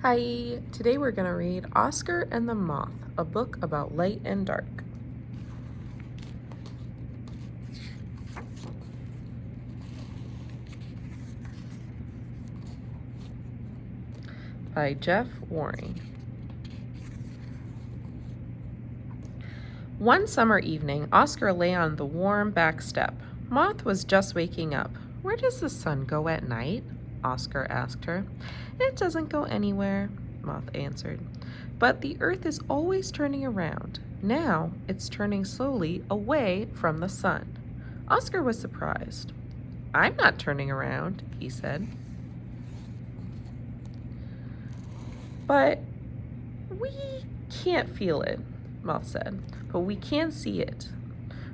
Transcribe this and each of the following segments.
Hi, today we're going to read Oscar and the Moth, a book about light and dark. By Jeff Waring. One summer evening, Oscar lay on the warm back step. Moth was just waking up. "Where does the sun go at night?" Oscar asked her. "It doesn't go anywhere," Moth answered. "But the earth is always turning around. Now it's turning slowly away from the sun." Oscar was surprised. "I'm not turning around," he said. "But we can't feel it," Moth said. "But we can see it.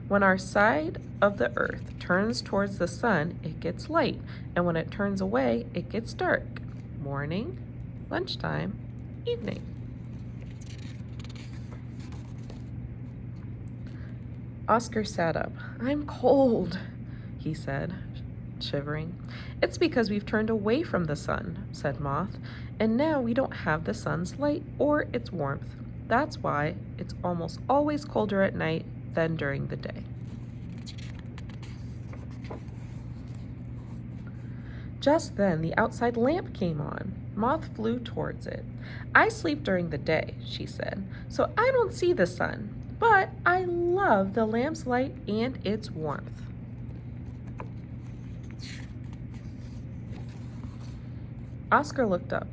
When our side of the earth turns towards the sun, it gets light, and when it turns away, it gets dark. Morning, lunchtime, evening." Oscar sat up. "I'm cold," he said, shivering. "It's because we've turned away from the sun," said Moth, "and now we don't have the sun's light or its warmth. That's why it's almost always colder at night than during the day." Just then, the outside lamp came on. Moth flew towards it. "I sleep during the day," she said, "so I don't see the sun, but I love the lamp's light and its warmth." Oscar looked up.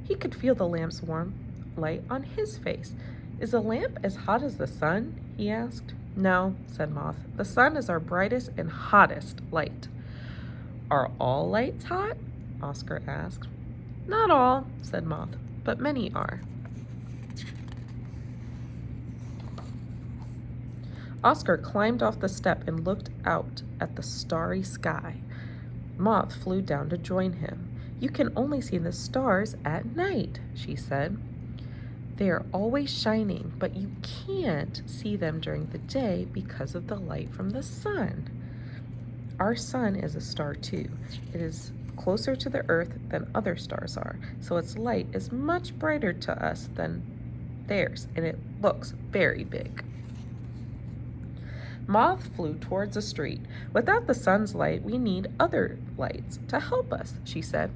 He could feel the lamp's warm light on his face. "Is the lamp as hot as the sun?" he asked. "No," said Moth. "The sun is our brightest and hottest light." "Are all lights hot?" Oscar asked. "Not all," said Moth, "but many are." Oscar climbed off the step and looked out at the starry sky. Moth flew down to join him. "You can only see the stars at night," she said. "They are always shining, but you can't see them during the day because of the light from the sun." "Our sun is a star too. It is closer to the earth than other stars are, so its light is much brighter to us than theirs, and it looks very big." Moth flew towards a street. "Without the sun's light, we need other lights to help us," she said.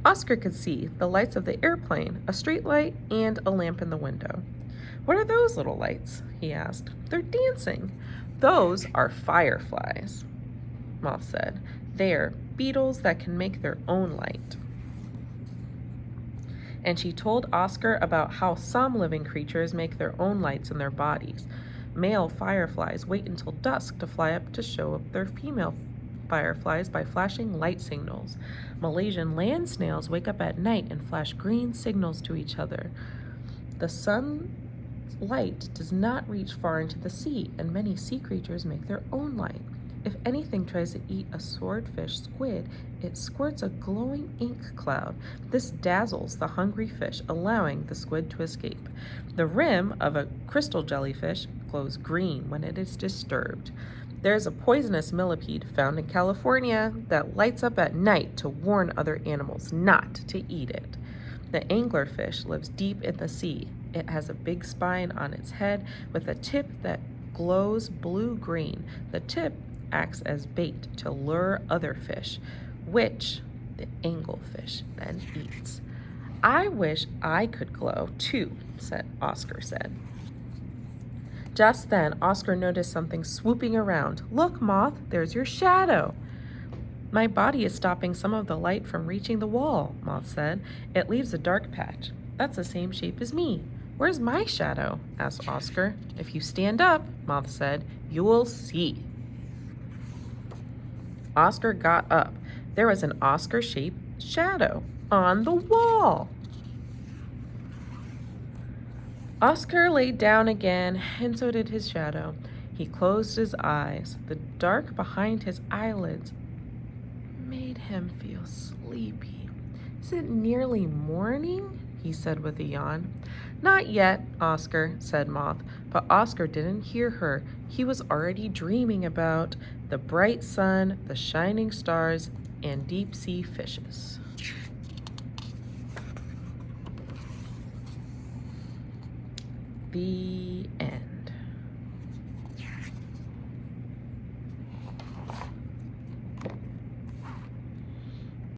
Oscar could see the lights of the airplane, a street light, and a lamp in the window. "What are those little lights?" he asked. "They're dancing." "Those are fireflies," Moth said. "They're beetles that can make their own light." And she told Oscar about how some living creatures make their own lights in their bodies. Male fireflies wait until dusk to fly up to show up their female fireflies by flashing light signals. Malaysian land snails wake up at night and flash green signals to each other. The sun's light does not reach far into the sea, and many sea creatures make their own light. If anything tries to eat a swordfish squid, it squirts a glowing ink cloud. This dazzles the hungry fish, allowing the squid to escape. The rim of a crystal jellyfish glows green when it is disturbed. There's a poisonous millipede found in California that lights up at night to warn other animals not to eat it. The anglerfish lives deep in the sea. It has a big spine on its head with a tip that glows blue-green. The tip acts as bait to lure other fish, which the anglefish then eats. "I wish I could glow too," Oscar said. Just then, Oscar noticed something swooping around. "Look, Moth, there's your shadow." "My body is stopping some of the light from reaching the wall," Moth said. "It leaves a dark patch. That's the same shape as me." "Where's my shadow?" asked Oscar. "If you stand up," Moth said, "you'll see." Oscar got up. There was an Oscar-shaped shadow on the wall. Oscar lay down again, and so did his shadow. He closed his eyes. The dark behind his eyelids made him feel sleepy. "Is it nearly morning?" he said with a yawn. "Not yet, Oscar," said Moth, but Oscar didn't hear her. He was already dreaming about the bright sun, the shining stars, and deep-sea fishes.